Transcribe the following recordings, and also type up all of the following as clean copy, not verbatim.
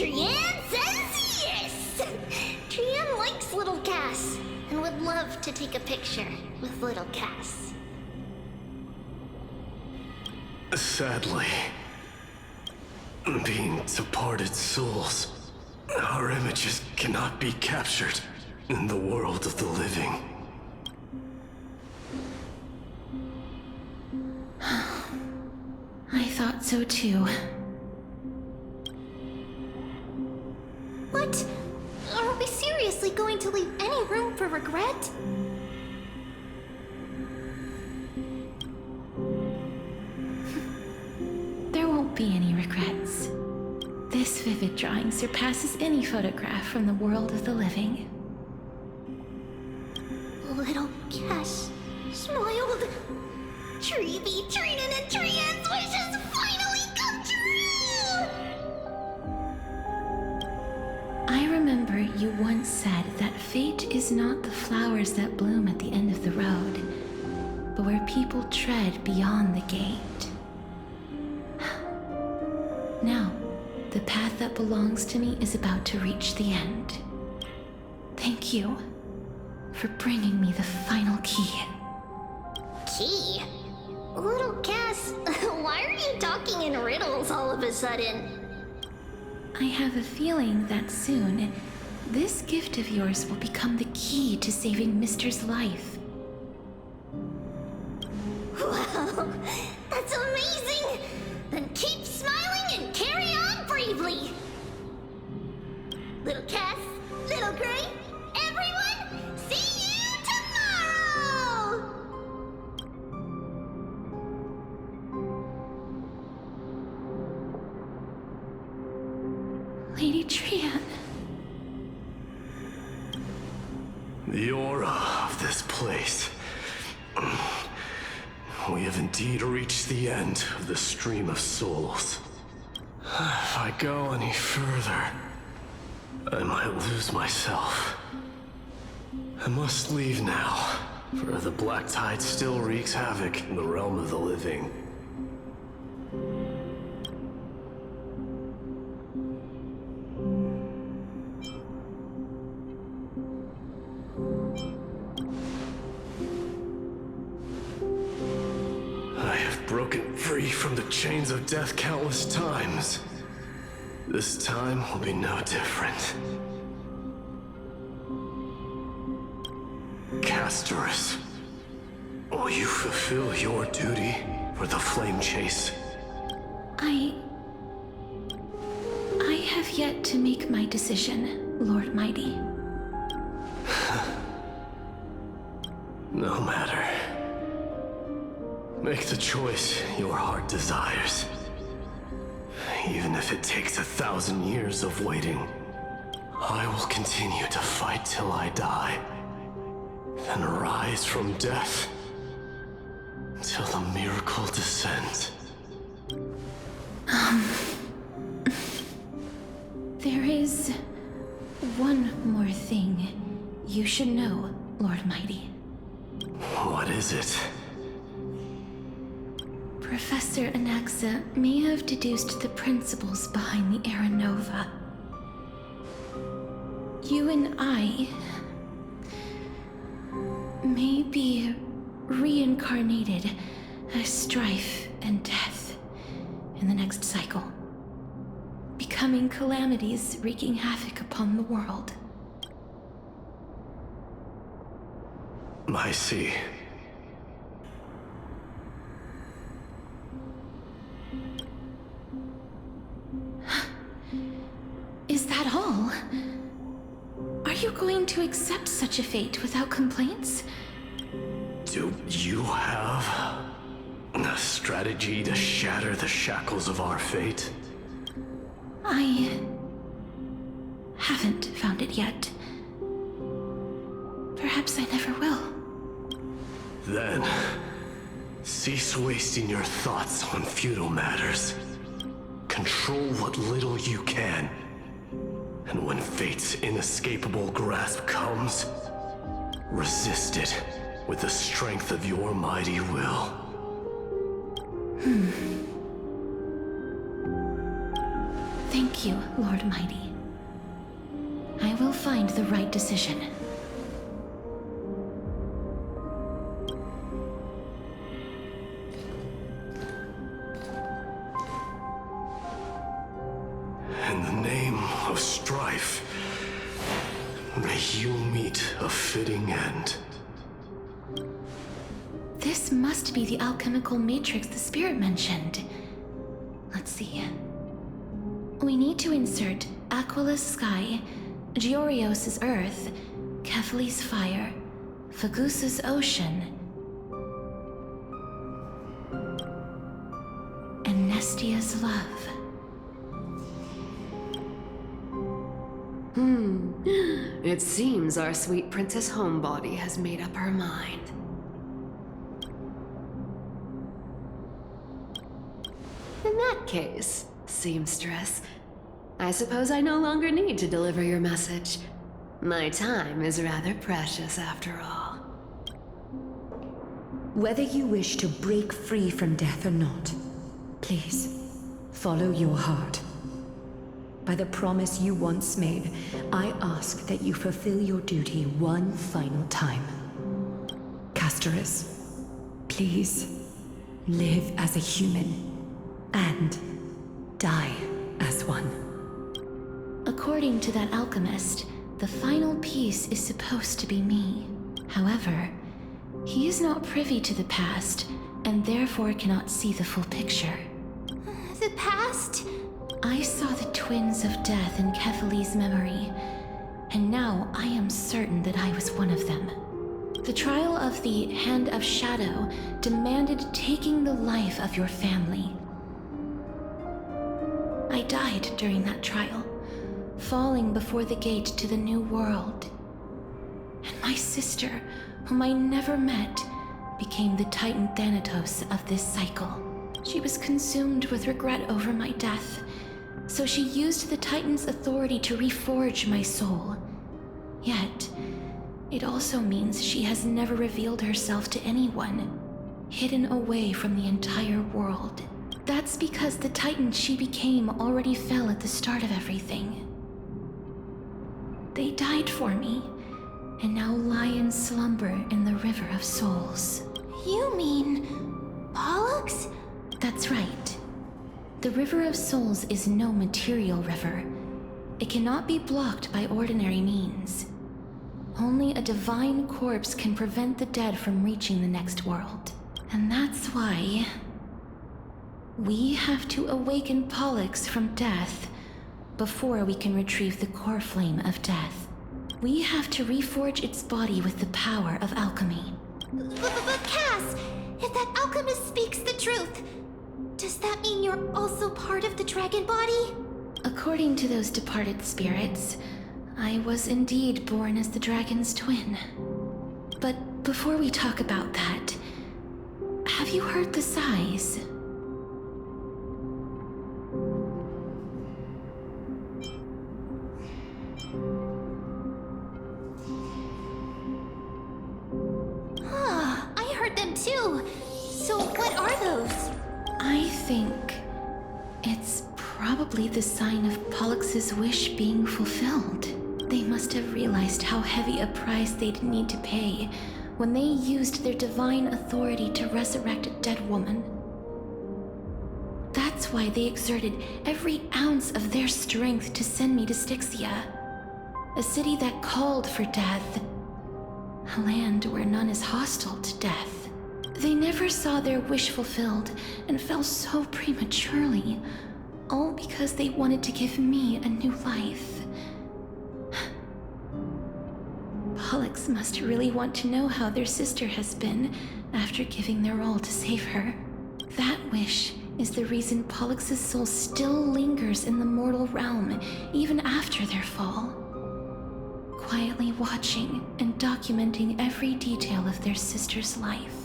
Trian says yes! Trian likes little Cass and would love to take a picture with little Cass. Sadly, being departed souls, our images cannot be captured in the world of the living. I thought so too. What? Are we seriously going to leave any room for regret? There won't be any regrets. This vivid drawing surpasses any photograph from the world of the living. Little Cass smiled. Treevee, Trinan, and Trian's wishes finally come true! I remember you once said that fate is not the flowers that bloom at the end of the road, but where people tread beyond the gate. Now, the path that belongs to me is about to reach the end. Thank you for bringing me the final key. Key? Little Cass, why are you talking in riddles all of a sudden? I have a feeling that soon, this gift of yours will become the key to saving Mister's life. Wow, that's amazing! Then keep smiling and carry on bravely! Little Cass, Little Gray, everyone, see you tomorrow! Lady Trian. The aura of this place. We have indeed reached the end of the stream of souls. If I go any further, I might lose myself. I must leave now, for the black tide still wreaks havoc in the realm of the living. I have broken free from the chains of death countless times. This time will be no different. Castorus, will you fulfill your duty for the flame chase? I have yet to make my decision, Lord Mighty. No matter. Make the choice your heart desires. Even if it takes 1,000 years of waiting, I will continue to fight till I die. Then rise from death till the miracle descends. There is one more thing you should know, Lord Mighty. What is it? Professor Anaxa may have deduced the principles behind the Era Nova. You and I may be reincarnated as strife and death in the next cycle, becoming calamities wreaking havoc upon the world. I see. Is that all? Are you going to accept such a fate without complaints? Do you have a strategy to shatter the shackles of our fate? I haven't found it yet. Perhaps I never will. Then, cease wasting your thoughts on futile matters. Control what little you can. And when fate's inescapable grasp comes, resist it with the strength of your mighty will. Thank Thank you, Lord Mighty. I will find the right decision. In the name of strife, may you meet a fitting end. This must be the alchemical matrix the spirit mentioned. Let's see. We need to insert Aquila's sky, Georios' earth, Kephali's fire, Fagusa's ocean, and Nestia's love. It seems our sweet Princess Homebody has made up her mind. In that case, seamstress, I suppose I no longer need to deliver your message. My time is rather precious after all. Whether you wish to break free from death or not, please, follow your heart. By the promise you once made, I ask that you fulfill your duty one final time. Castorus, please, live as a human, and die as one. According to that alchemist, the final piece is supposed to be me. However, he is not privy to the past, and therefore cannot see the full picture. The past? I saw the twins of death in Kephali's memory, and now I am certain that I was one of them. The trial of the Hand of Shadow demanded taking the life of your family. I died during that trial, falling before the gate to the new world. And my sister, whom I never met, became the Titan Thanatos of this cycle. She was consumed with regret over my death, so she used the Titan's authority to reforge my soul. Yet, it also means she has never revealed herself to anyone, hidden away from the entire world. That's because the Titan she became already fell at the start of everything. They died for me, and now lie in slumber in the River of Souls. You mean Pollux? That's right. The River of Souls is no material river. It cannot be blocked by ordinary means. Only a divine corpse can prevent the dead from reaching the next world. And that's why we have to awaken Pollux from death before we can retrieve the core flame of death. We have to reforge its body with the power of alchemy. But Cass, if that alchemist speaks the truth, does that mean you're also part of the dragon body? According to those departed spirits, I was indeed born as the dragon's twin. But before we talk about that, have you heard the sighs? I heard them too. So what are those? I think it's probably the sign of Pollux's wish being fulfilled. They must have realized how heavy a price they'd need to pay when they used their divine authority to resurrect a dead woman. That's why they exerted every ounce of their strength to send me to Styxia, a city that called for death, a land where none is hostile to death. They never saw their wish fulfilled and fell so prematurely, all because they wanted to give me a new life. Pollux must really want to know how their sister has been after giving their all to save her. That wish is the reason Pollux's soul still lingers in the mortal realm even after their fall, quietly watching and documenting every detail of their sister's life.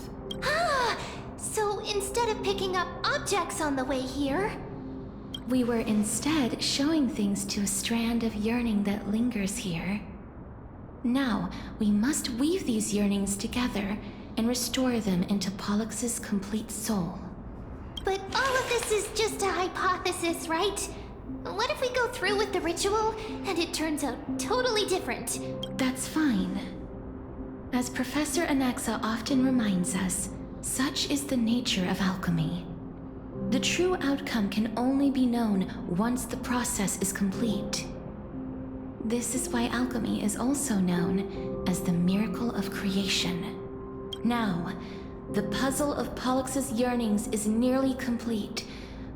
So instead of picking up objects on the way here, We were instead showing things to a strand of yearning that lingers here. Now, we must weave these yearnings together and restore them into Pollux's complete soul. but all of this is just a hypothesis, right? What if we go through with the ritual and it turns out totally different? That's fine. As Professor Anaxa often reminds us, such is the nature of alchemy. The true outcome can only be known once the process is complete. This is why alchemy is also known as the miracle of creation. Now, the puzzle of Pollux's yearnings is nearly complete,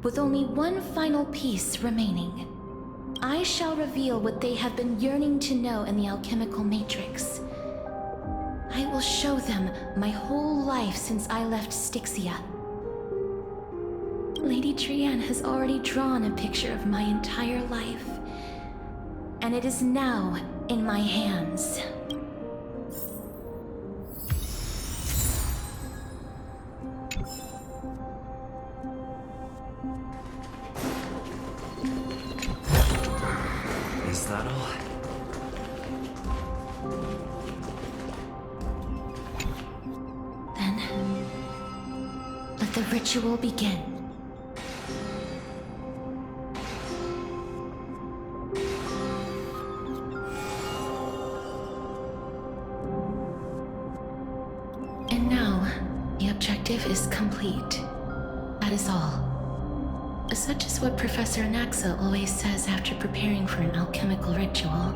with only one final piece remaining. I shall reveal what they have been yearning to know in the alchemical matrix. I will show them my whole life since I left Styxia. Lady Trianne has already drawn a picture of my entire life, and it is now in my hands. Is that all? Then, let the ritual begin. And now, the objective is complete. That is all. Such is what Professor Anaxa always says after preparing for an alchemical ritual.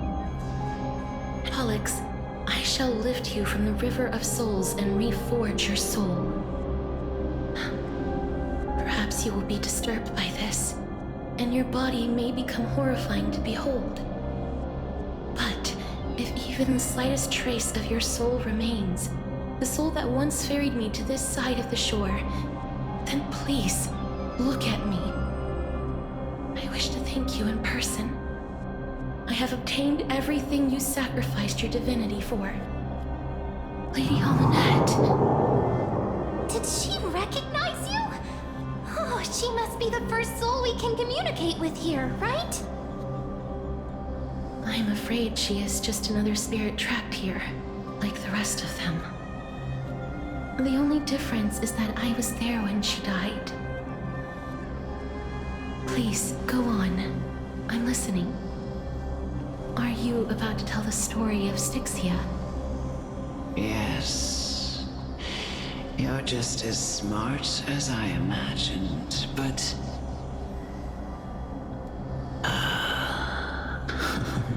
Pollux, I shall lift you from the river of souls and reforge your soul. Perhaps you will be disturbed by this, and your body may become horrifying to behold. But if even the slightest trace of your soul remains, the soul that once ferried me to this side of the shore, then please, look at me. I wish to thank you in person. I have obtained everything you sacrificed your divinity for. Lady Almanette. Did she recognize you? Oh, she must be the first soul we can communicate with here, right? I'm afraid she is just another spirit trapped here, like the rest of them. The only difference is that I was there when she died. Please, go on. I'm listening. Are you about to tell the story of Styxia? Yes. You're just as smart as I imagined, but...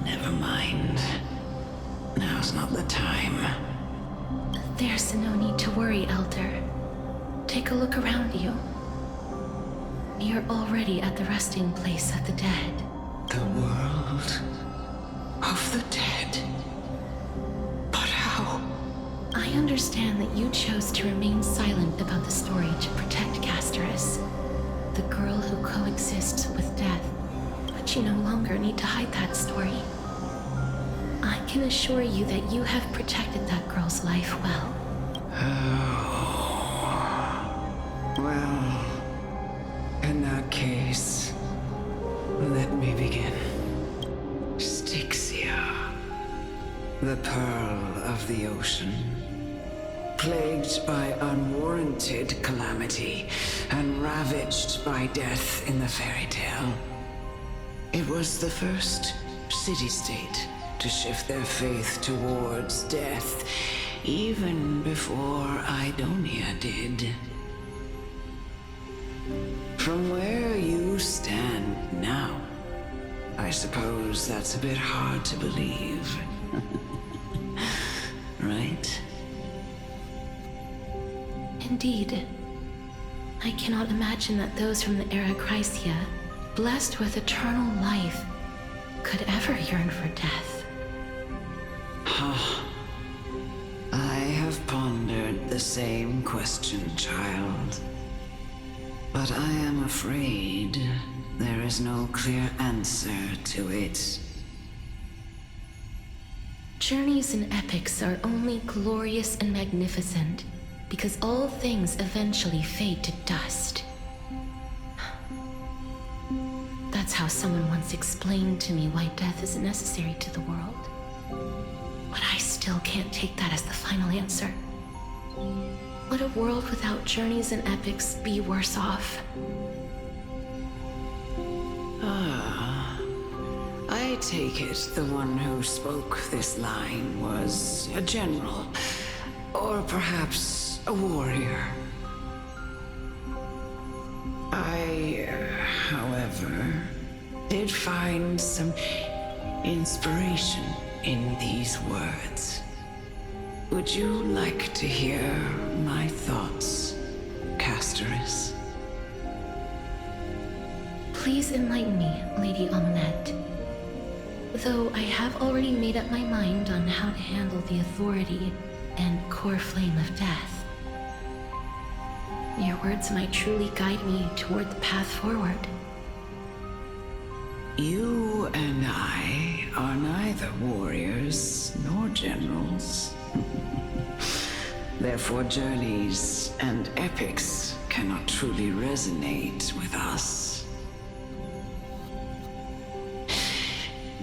never mind. Now's not the time. There's no need to worry, Elder. Take a look around you. You're already at the resting place of the dead. The world of the dead. But how? I understand that you chose to remain silent about the story to protect Casterus, the girl who coexists with death, but you no longer need to hide that story. I can assure you that you have protected that girl's life well. Well, in that case, let me begin. Styxia, the pearl of the ocean, plagued by unwarranted calamity and ravaged by death in the fairy tale. It was the first city-state to shift their faith towards death, even before Idonia did. From where you stand now, I suppose that's a bit hard to believe. Right? Indeed. I cannot imagine that those from the era Chrysia, blessed with eternal life, could ever yearn for death. I have pondered the same question, child. But I am afraid there is no clear answer to it. Journeys and epics are only glorious and magnificent because all things eventually fade to dust. That's how someone once explained to me why death is necessary to the world. But I still can't take that as the final answer. Would a world without journeys and epics be worse off? take it the one who spoke this line was a general, or perhaps a warrior. I, however, did find some inspiration in these words. Would you like to hear my thoughts, Castoris? Please enlighten me, Lady Amunet. Though I have already made up my mind on how to handle the authority and core flame of death. Your words might truly guide me toward the path forward. You and I are neither warriors nor generals. Therefore, journeys and epics cannot truly resonate with us.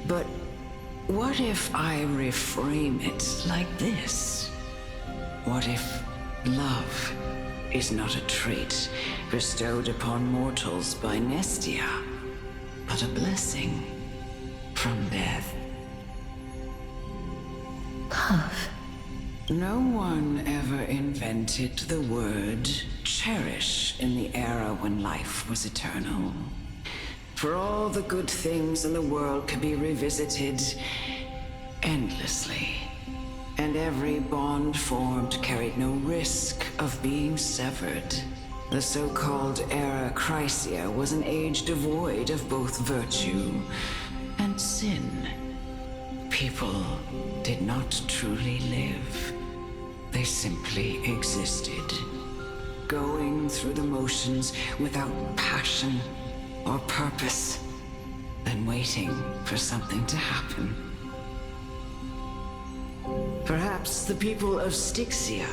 But what if I reframe it like this? What if love is not a trait bestowed upon mortals by Nestia, but a blessing from death? Love. No one ever invented the word cherish in the era when life was eternal. For all the good things in the world could be revisited endlessly, and every bond formed carried no risk of being severed. The so-called Era Chrysia was an age devoid of both virtue and sin. People did not truly live. They simply existed, going through the motions without passion or purpose, then waiting for something to happen. Perhaps the people of Styxia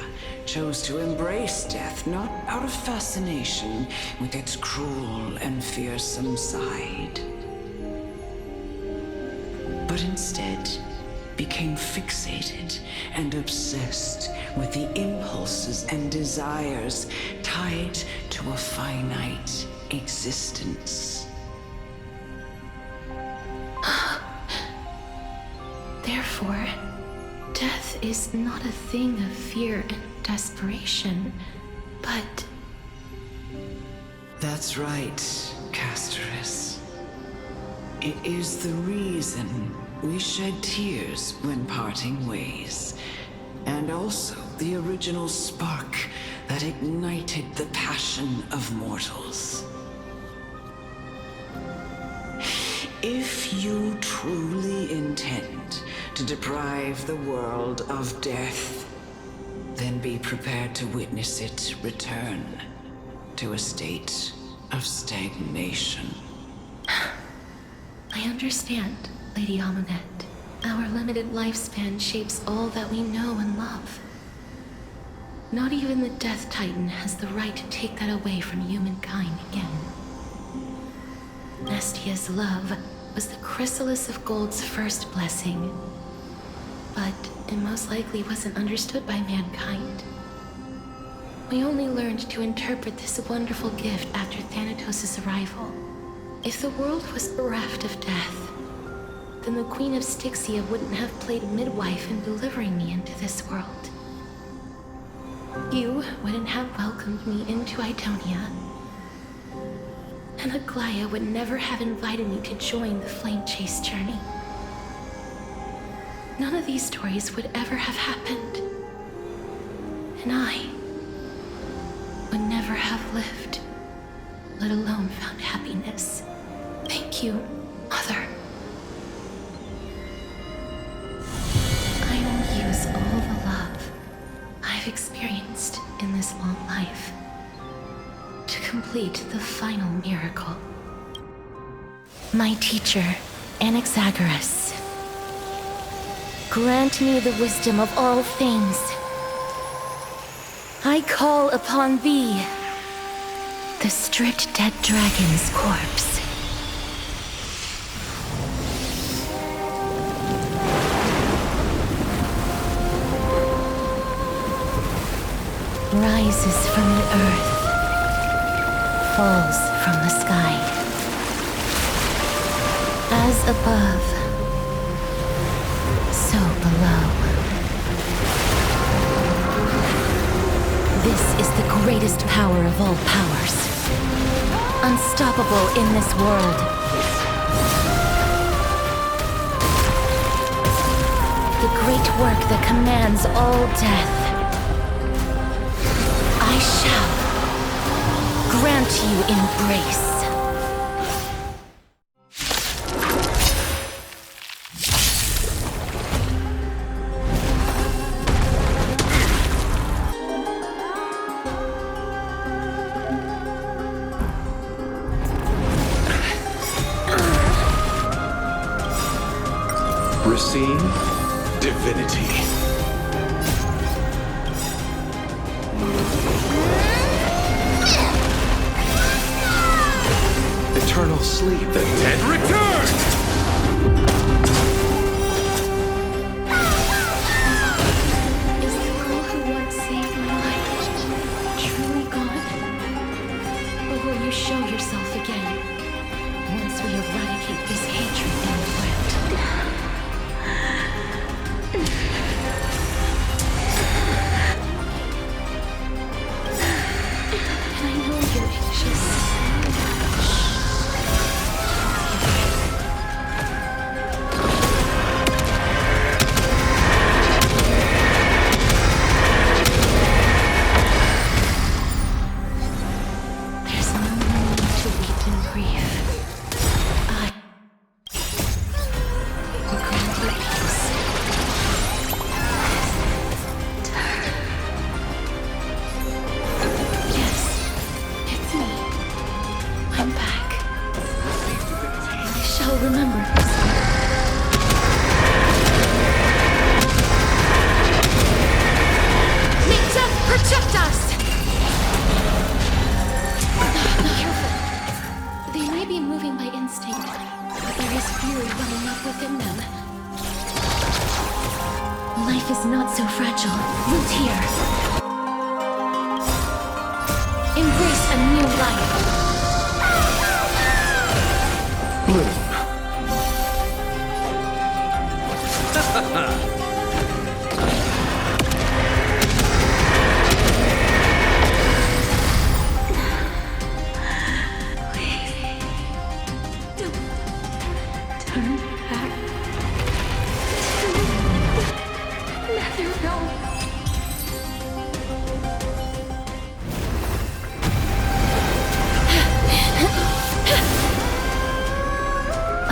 chose to embrace death not out of fascination with its cruel and fearsome side, but instead became fixated and obsessed with the impulses and desires tied to a finite existence. Therefore, death is not a thing of fear and desperation, but... That's right, Castoris. It is the reason we shed tears when parting ways, and also the original spark that ignited the passion of mortals. If you truly intend to deprive the world of death, then be prepared to witness it return to a state of stagnation. I understand, Lady Amunet. Our limited lifespan shapes all that we know and love. Not even the Death Titan has the right to take that away from humankind again. Nestia's love was the chrysalis of gold's first blessing, but it most likely wasn't understood by mankind. We only learned to interpret this wonderful gift after Thanatos' arrival. If the world was bereft of death, then the Queen of Styxia wouldn't have played midwife in delivering me into this world. You wouldn't have welcomed me into Idonia, and Aglaia would never have invited me to join the Flame Chase journey. None of these stories would ever have happened, and I would never have lived, let alone found happiness. Thank you, Mother. I will use all the love I've experienced in this long life to complete the final miracle. My teacher, Anaxagoras, grant me the wisdom of all things. I call upon thee, the stripped dead dragon's corpse. Rises from the earth, falls from the sky. As above, so below. This is the greatest power of all powers. Unstoppable in this world. The great work that commands all death. I shall grant you embrace. Receive divinity. Eternal sleep. The dead return! Is the girl who once saved my life truly gone? Or will you show yourself again once we eradicate this hatred in the land? And I know you're anxious. There's no need to weep and grieve. I will grant you peace. Yes, it's me. I'm back. I shall remember this. May death protect us! Careful. They may be moving by instinct, but there is fury welling up within them. Life is not so fragile. Root here. Embrace a new life. Bloom. Turn back to Netherrealm.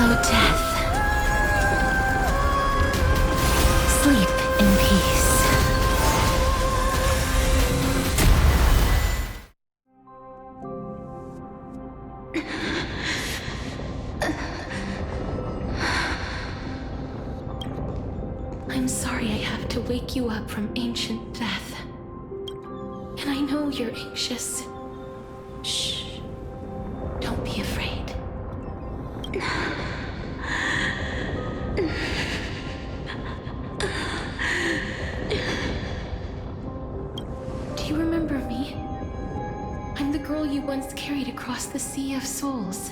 Oh, death. Sleep in peace. I'm sorry I have to wake you up from ancient death. And I know you're anxious. Shh. Don't be afraid. Do you remember me? I'm the girl you once carried across the Sea of Souls.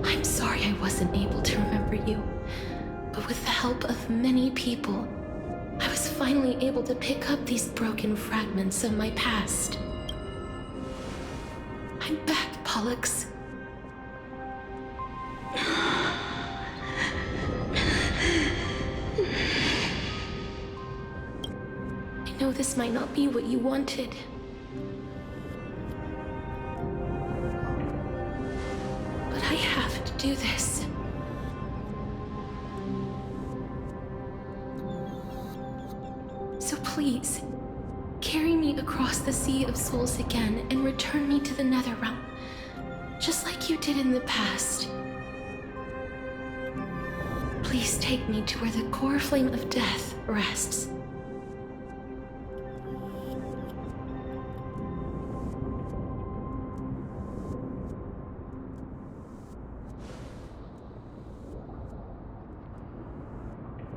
I'm sorry I wasn't able to remember you, but with the help of many people, I was finally able to pick up these broken fragments of my past. I'm back, Pollux. I know this might not be what you wanted. But I have to do this. So please, carry me across the Sea of Souls again and return me to the Netherrealm, just like you did in the past. Please take me to where the core flame of death rests.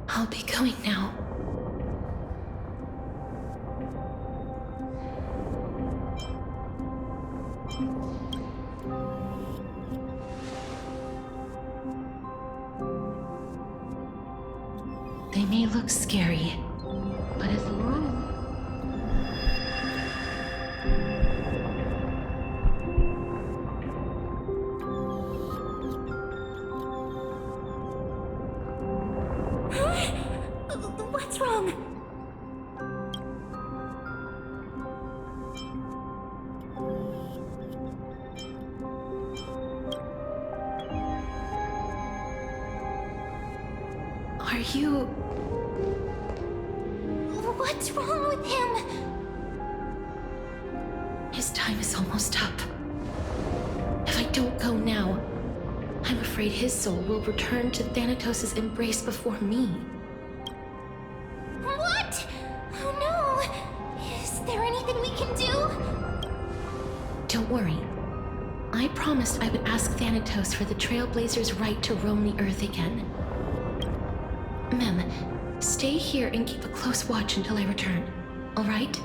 I'll be going now. They may look scary, but as long What's wrong? Are you... What's wrong with him? His time is almost up. If I don't go now, I'm afraid his soul will return to Thanatos' embrace before me. What? Oh no! Is there anything we can do? Don't worry. I promised I would ask Thanatos for the Trailblazers' right to roam the Earth again. Mem, stay here and keep a close watch until I return, all right?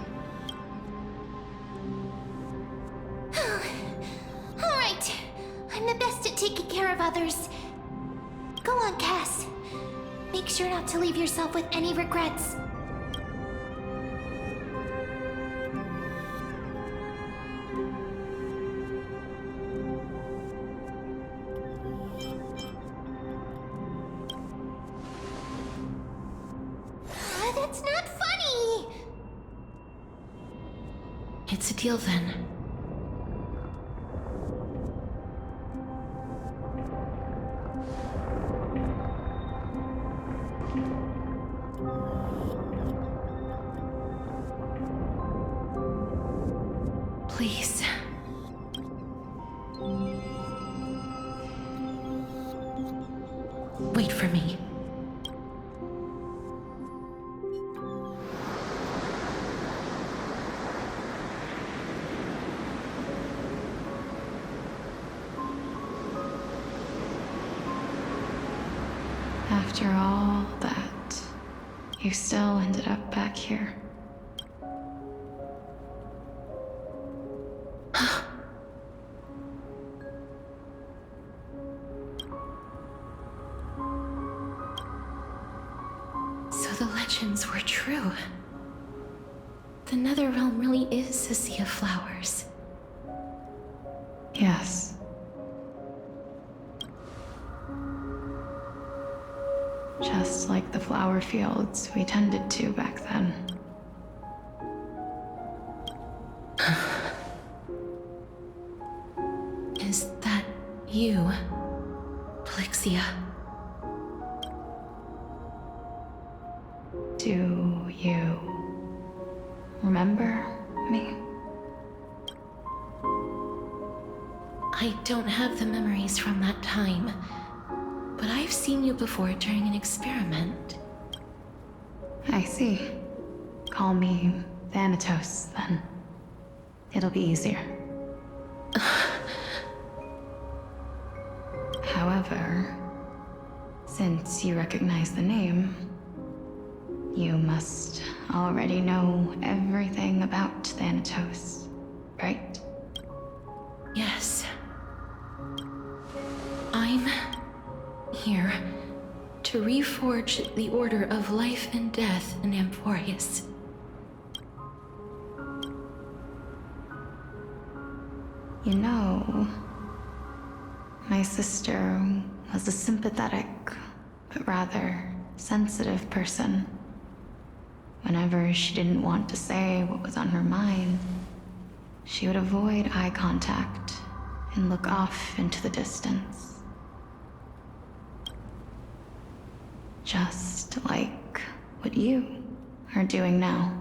All right. I'm the best at taking care of others. Go on, Cass. Make sure not to leave yourself with any regrets. That's not funny! It's a deal then. Please. Wait for me. After all that, you still ended up back here. So the legends were true. The Netherrealm really is a sea of flowers. Yes. Just like the flower fields we tended to back then. Is that you, Plixia? Do you remember me? I don't have the memories from that time, but I've seen you before during an experiment. I see. Call me Thanatos, then. It'll be easier. However, since you recognize the name, you must already know everything about Thanatos, right? Yes. I'm here to reforge the order of life and death in Amphorius. You know, my sister was a sympathetic, but rather sensitive person. Whenever she didn't want to say what was on her mind, she would avoid eye contact and look off into the distance. Just like what you are doing now.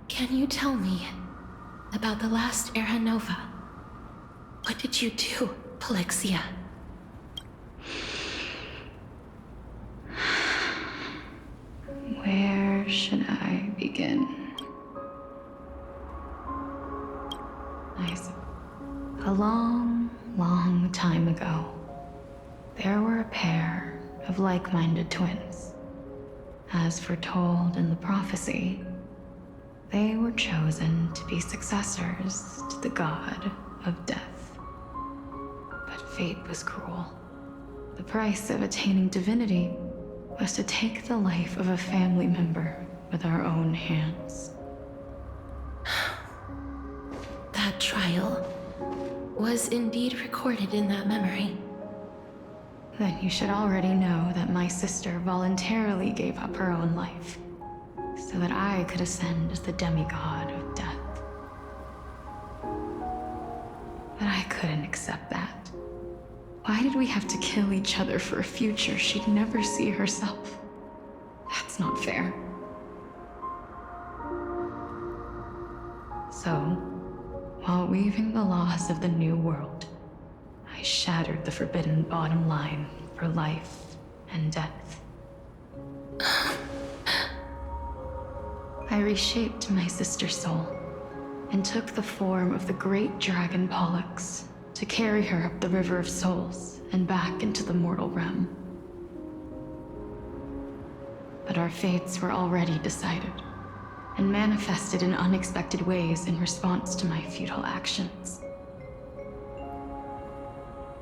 Can you tell me about the last Era Nova? What did you do, Plixia? Where should I begin? A long, long time ago, there were a pair of like-minded twins. As foretold in the prophecy, they were chosen to be successors to the god of death. But fate was cruel. The price of attaining divinity was to take the life of a family member with our own hands. That trial was indeed recorded in that memory. Then you should already know that my sister voluntarily gave up her own life, so that I could ascend as the demigod of death. But I couldn't accept that. Why did we have to kill each other for a future she'd never see herself? That's not fair. So, while weaving the laws of the new world, I shattered the forbidden bottom line for life and death. I reshaped my sister's soul and took the form of the great dragon Pollux to carry her up the River of Souls and back into the mortal realm. But our fates were already decided and manifested in unexpected ways in response to my futile actions.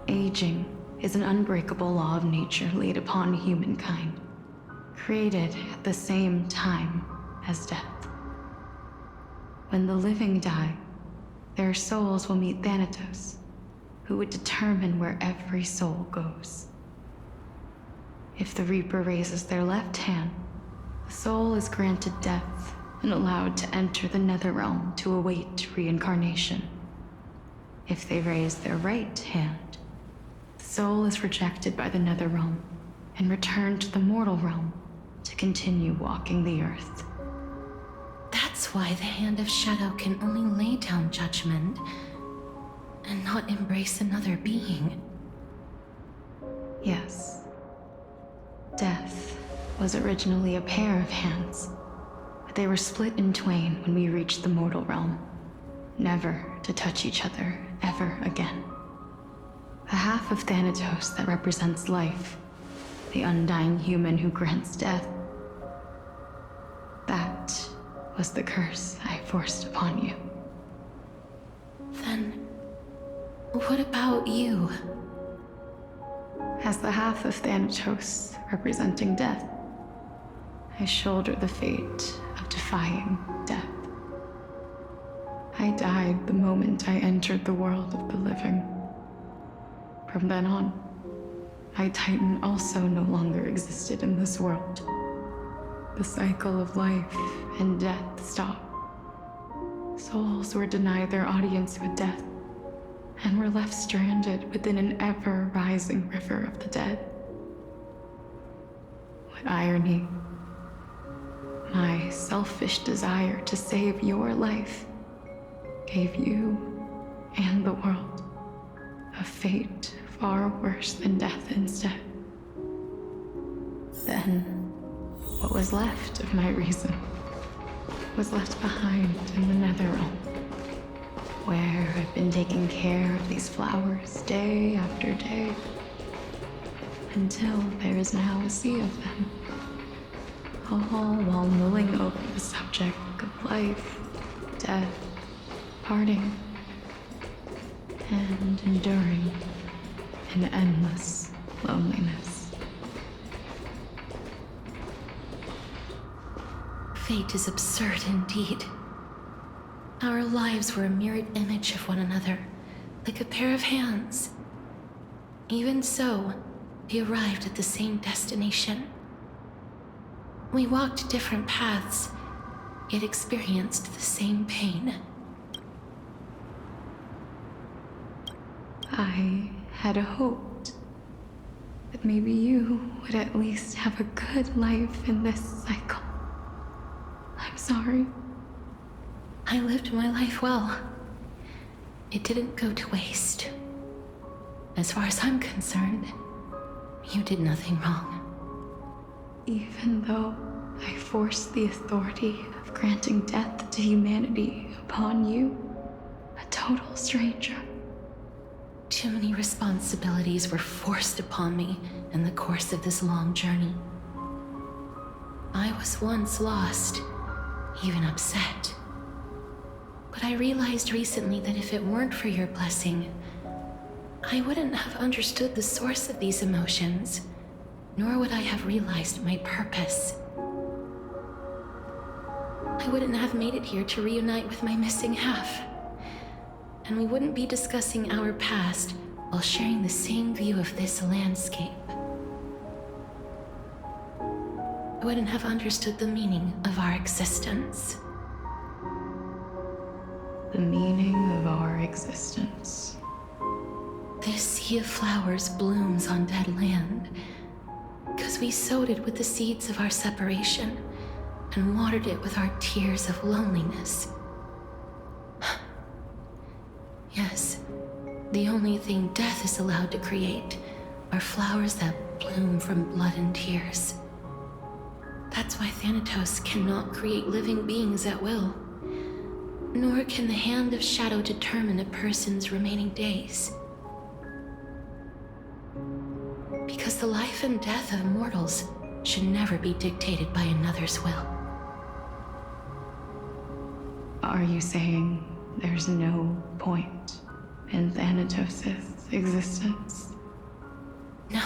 Aging is an unbreakable law of nature laid upon humankind, created at the same time as death. When the living die, their souls will meet Thanatos, who would determine where every soul goes. If the Reaper raises their left hand, the soul is granted death and allowed to enter the Netherrealm to await reincarnation. If they raise their right hand, the soul is rejected by the Netherrealm and returned to the mortal realm to continue walking the earth. That's why the Hand of Shadow can only lay down judgment and not embrace another being. Yes. Death was originally a pair of hands, but they were split in twain when we reached the mortal realm, never to touch each other ever again. The half of Thanatos that represents life, the undying human who grants death, that was the curse I forced upon you. Then, what about you? As the half of Thanatos representing death, I shoulder the fate of defying death. I died the moment I entered the world of the living. From then on, my Titan also no longer existed in this world. The cycle of life and death stopped. Souls were denied their audience with death, and were left stranded within an ever-rising river of the dead. What irony. My selfish desire to save your life gave you and the world a fate far worse than death instead. Then, what was left of my reason was left behind in the Netherrealm, where I've been taking care of these flowers day after day, until there is now a sea of them, all while mulling over the subject of life, death, parting, and enduring an endless loneliness. Fate is absurd indeed. Our lives were a mirrored image of one another, like a pair of hands. Even so, we arrived at the same destination. We walked different paths, yet experienced the same pain. I had hoped that maybe you would at least have a good life in this cycle. I'm sorry. I lived my life well. It didn't go to waste. As far as I'm concerned, you did nothing wrong. Even though I forced the authority of granting death to humanity upon you, a total stranger. Too many responsibilities were forced upon me in the course of this long journey. I was once lost, even upset. But I realized recently that if it weren't for your blessing, I wouldn't have understood the source of these emotions, nor would I have realized my purpose. I wouldn't have made it here to reunite with my missing half. And we wouldn't be discussing our past while sharing the same view of this landscape. I wouldn't have understood the meaning of our existence. The meaning of our existence. This sea of flowers blooms on dead land, because we sowed it with the seeds of our separation and watered it with our tears of loneliness. Yes, the only thing death is allowed to create are flowers that bloom from blood and tears. That's why Thanatos cannot create living beings at will, nor can the Hand of Shadow determine a person's remaining days. Because the life and death of mortals should never be dictated by another's will. Are you saying there's no point in Thanatos' existence? No.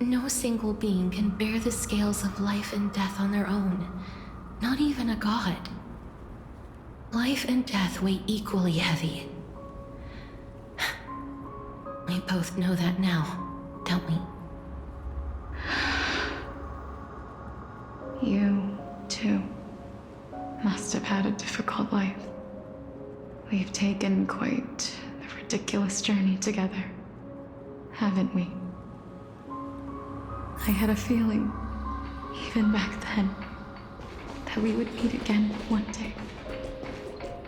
No single being can bear the scales of life and death on their own, not even a god. Life and death weigh equally heavy. We both know that now, don't we? You, too, must have had a difficult life. We've taken quite a ridiculous journey together, haven't we? I had a feeling, even back then, that we would meet again one day.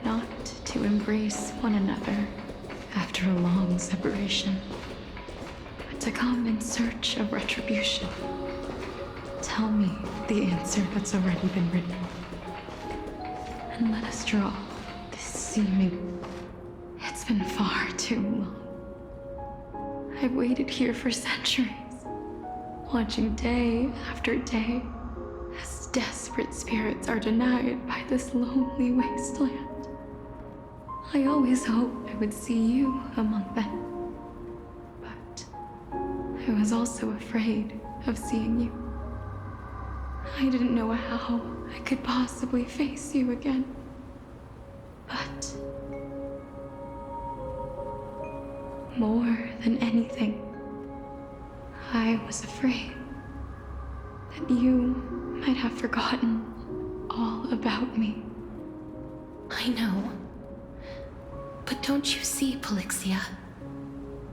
Not to embrace one another after a long separation, but to come in search of retribution. Tell me the answer that's already been written, and let us draw this seeming. It's been far too long. I've waited here for centuries, watching day after day as desperate spirits are denied by this lonely wasteland. I always hoped I would see you among them, but I was also afraid of seeing you. I didn't know how I could possibly face you again, but more than anything, I was afraid that you might have forgotten all about me. I know. But don't you see, Polixia?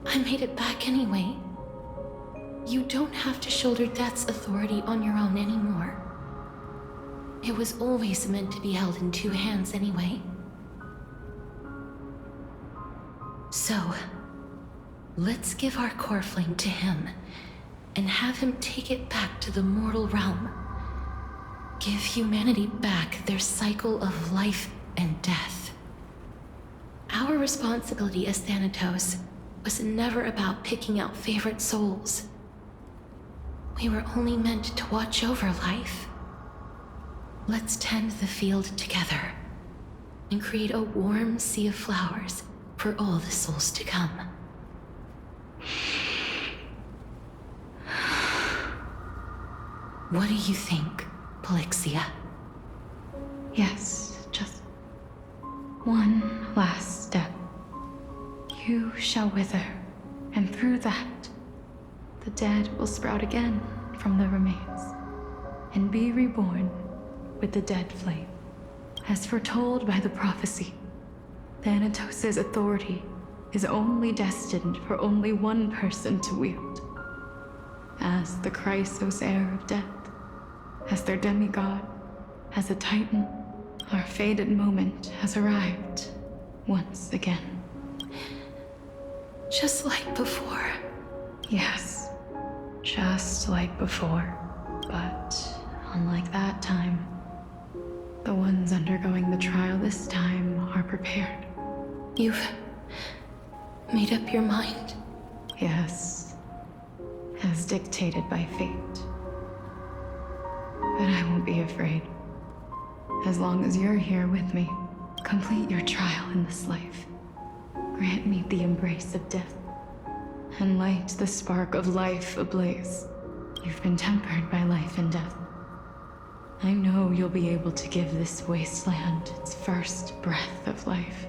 I made it back anyway. You don't have to shoulder death's authority on your own anymore. It was always meant to be held in two hands anyway. So, let's give our core flame to him and have him take it back to the mortal realm. Give humanity back their cycle of life and death. Our responsibility as Thanatos was never about picking out favorite souls. We were only meant to watch over life. Let's tend the field together and create a warm sea of flowers for all the souls to come. What do you think, Polixia? Yes, just one last step. You shall wither, and through that, the dead will sprout again from the remains, and be reborn with the dead flame. As foretold by the prophecy, Thanatos' authority is only destined for only one person to wield. As the Chrysos heir of death, as their demigod, as a titan, our fated moment has arrived once again. Just like before. Yes, just like before. But unlike that time, the ones undergoing the trial this time are prepared. You've made up your mind? Yes, as dictated by fate. But I won't be afraid. As long as you're here with me, complete your trial in this life. grant me the embrace of death, and light the spark of life ablaze. You've been tempered by life and death. I know you'll be able to give this wasteland its first breath of life,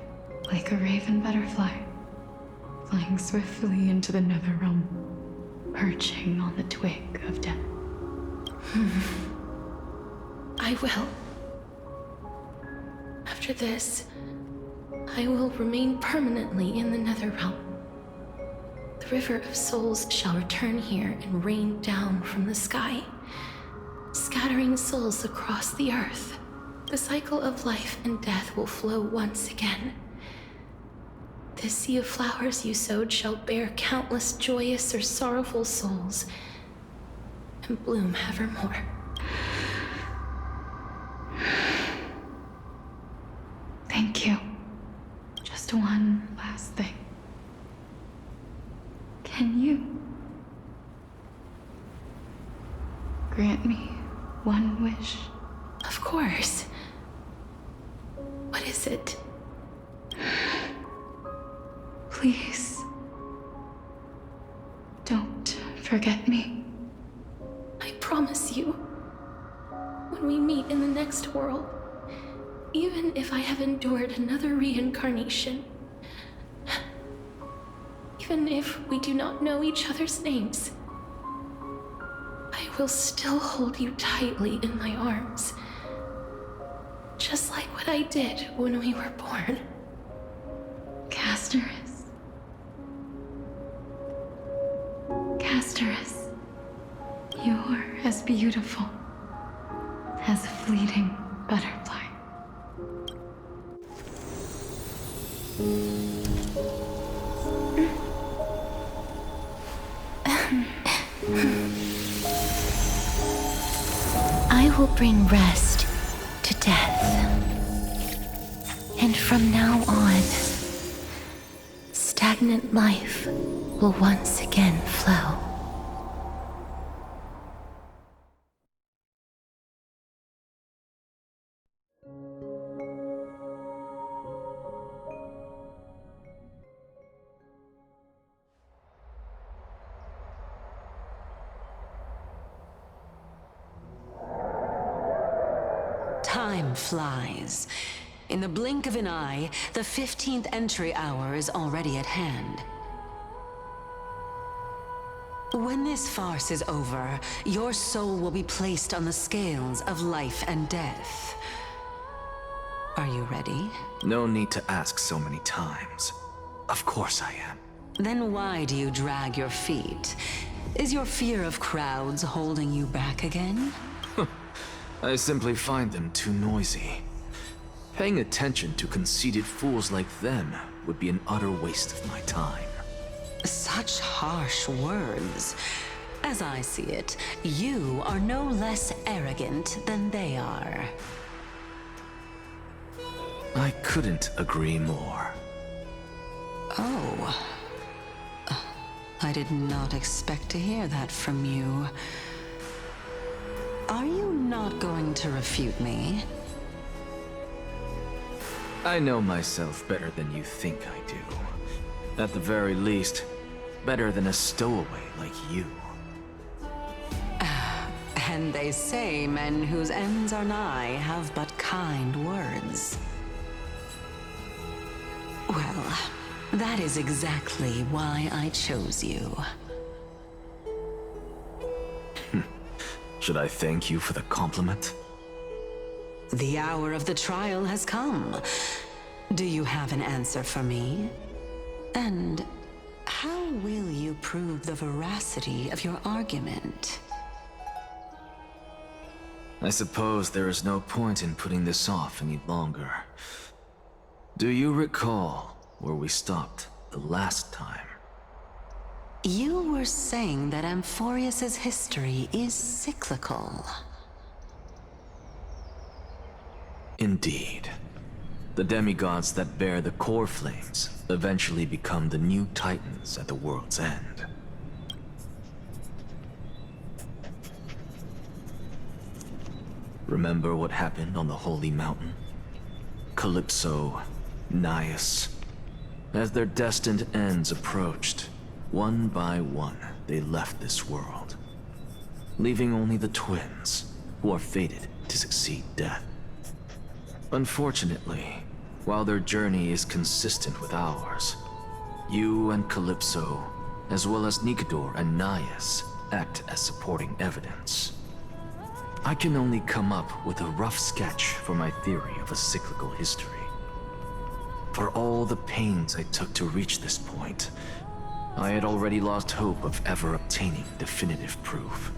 like a raven butterfly, flying swiftly into the netherrealm, perching on the twig of death. I will. After this, I will remain permanently in the Netherrealm. The River of Souls shall return here and rain down from the sky, scattering souls across the earth. The cycle of life and death will flow once again. This sea of flowers you sowed shall bear countless joyous or sorrowful souls, and bloom evermore. Thank you. Just one last thing. Can you grant me one wish? Of course. What is it? Please, don't forget me. I promise you, when we meet in the next world, even if I have endured another reincarnation, even if we do not know each other's names, I will still hold you tightly in my arms, just like what I did when we were born. Casterus. Casterus, you're as beautiful as a fleeting butterfly. I will bring rest to death. And from now on, stagnant life will once again flow. Time flies. In the blink of an eye, the 15th entry hour is already at hand. When this farce is over, your soul will be placed on the scales of life and death. Are you ready? No need to ask so many times. Of course I am. Then why do you drag your feet? Is your fear of crowds holding you back again? I simply find them too noisy. Paying attention to conceited fools like them would be an utter waste of my time. Such harsh words. As I see it, you are no less arrogant than they are. I couldn't agree more. Oh. I did not expect to hear that from you. Are you not going to refute me? I know myself better than you think I do. At the very least, better than a stowaway like you. And they say men whose ends are nigh have but kind words. Well, that is exactly why I chose you. Should I thank you for the compliment? The hour of the trial has come. Do you have an answer for me? And how will you prove the veracity of your argument? I suppose there is no point in putting this off any longer. Do you recall where we stopped the last time? You were saying that Amphorius's history is cyclical. Indeed. The demigods that bear the core flames eventually become the new titans at the world's end. Remember what happened on the Holy Mountain? Calypso, Naias, As their destined ends approached, one by one they left this world, leaving only the twins, who are fated to succeed death. Unfortunately, while their journey is consistent with ours, you and Calypso, as well as Nikador and Naias, act as supporting evidence. I can only come up with a rough sketch for my theory of a cyclical history. For all the pains I took to reach this point, I had already lost hope of ever obtaining definitive proof.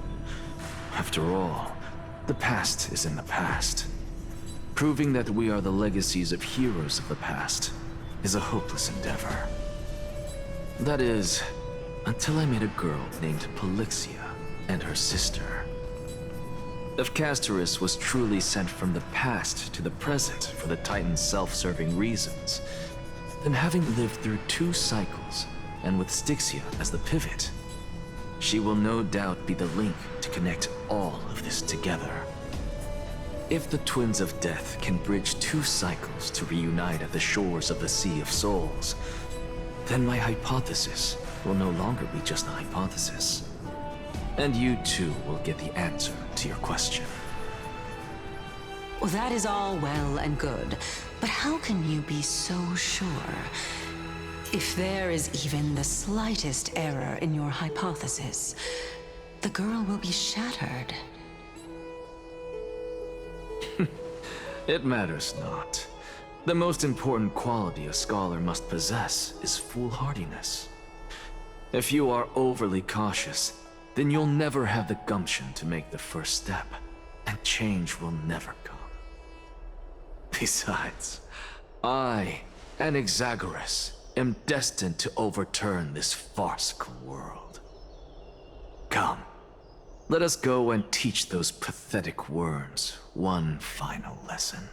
After all, the past is in the past. Proving that we are the legacies of heroes of the past is a hopeless endeavor. That is, until I met a girl named Polixia and her sister. If Castorus was truly sent from the past to the present for the Titan's self-serving reasons, then having lived through 2 cycles, and with Styxia as the pivot, she will no doubt be the link to connect all of this together. If the Twins of Death can bridge 2 cycles to reunite at the shores of the Sea of Souls, then my hypothesis will no longer be just a hypothesis. And you too will get the answer to your question. Well, that is all well and good, but how can you be so sure? If there is even the slightest error in your hypothesis, the girl will be shattered. It matters not. The most important quality a scholar must possess is foolhardiness. If you are overly cautious, then you'll never have the gumption to make the first step, and change will never come. Besides, I, Anaxagoras, am destined to overturn this farcical world. Come, let us go and teach those pathetic worms one final lesson.